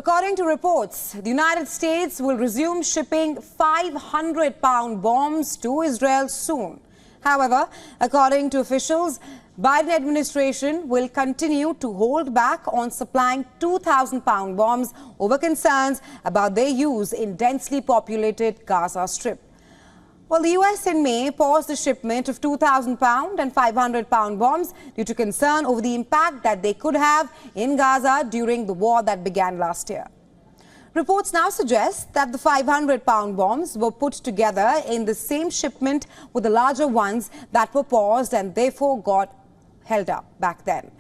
According to reports, the United States will resume shipping 500-pound bombs to Israel soon. However, according to officials, Biden administration will continue to hold back on supplying 2,000-pound bombs over concerns about their use in densely populated Gaza Strip. Well, the U.S. in May paused the shipment of 2,000-pound and 500-pound bombs due to concern over the impact that they could have in Gaza during the war that began last year. Reports now suggest that the 500-pound bombs were put together in the same shipment with the larger ones that were paused and therefore got held up back then.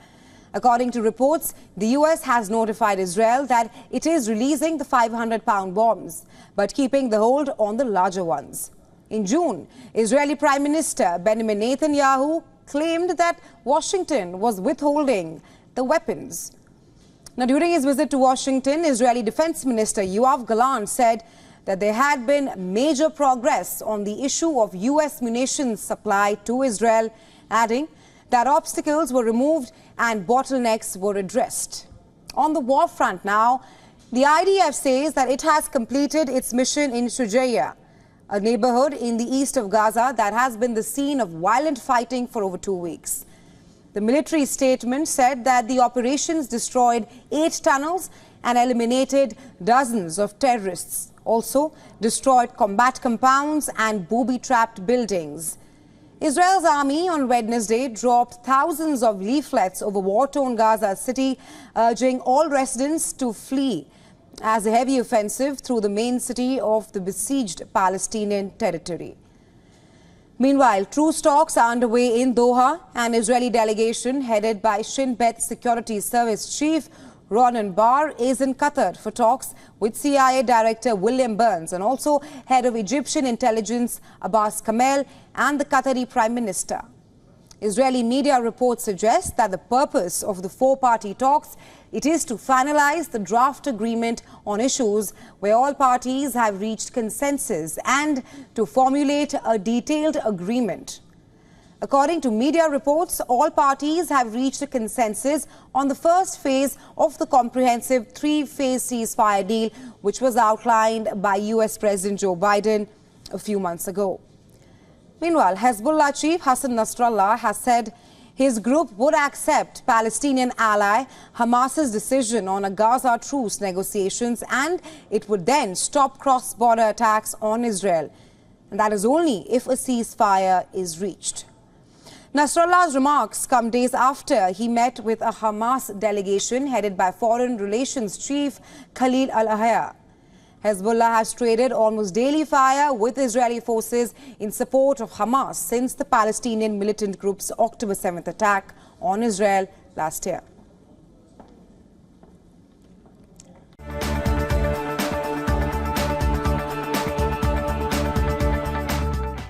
According to reports, the U.S. has notified Israel that it is releasing the 500-pound bombs, but keeping the hold on the larger ones. In June, Israeli Prime Minister Benjamin Netanyahu claimed that Washington was withholding the weapons. Now, during his visit to Washington, Israeli Defense Minister Yoav Gallant said that there had been major progress on the issue of U.S. munitions supply to Israel, adding that obstacles were removed and bottlenecks were addressed. On the war front now, the IDF says that it has completed its mission in Shujaiya, a neighborhood in the east of Gaza that has been the scene of violent fighting for over 2 weeks. The military statement said that the operations destroyed 8 tunnels and eliminated dozens of terrorists, also destroyed combat compounds and booby-trapped buildings. Israel's army on Wednesday dropped thousands of leaflets over war-torn Gaza City, urging all residents to flee as a heavy offensive through the main city of the besieged Palestinian territory. Meanwhile, truce talks are underway in Doha. An Israeli delegation headed by Shin Bet Security Service Chief Ronen Bar is in Qatar for talks with CIA Director William Burns and also head of Egyptian intelligence Abbas Kamel and the Qatari Prime Minister. Israeli media reports suggest that the purpose of the 4-party talks is to finalize the draft agreement on issues where all parties have reached consensus and to formulate a detailed agreement. According to media reports, all parties have reached a consensus on the first phase of the comprehensive 3-phase ceasefire deal, which was outlined by U.S. President Joe Biden a few months ago. Meanwhile, Hezbollah chief Hassan Nasrallah has said his group would accept Palestinian ally Hamas's decision on a Gaza truce negotiations, and it would then stop cross-border attacks on Israel. And that is only if a ceasefire is reached. Nasrallah's remarks come days after he met with a Hamas delegation headed by Foreign Relations Chief Khalil al-Ahya. Hezbollah has traded almost daily fire with Israeli forces in support of Hamas since the Palestinian militant group's October 7th attack on Israel last year.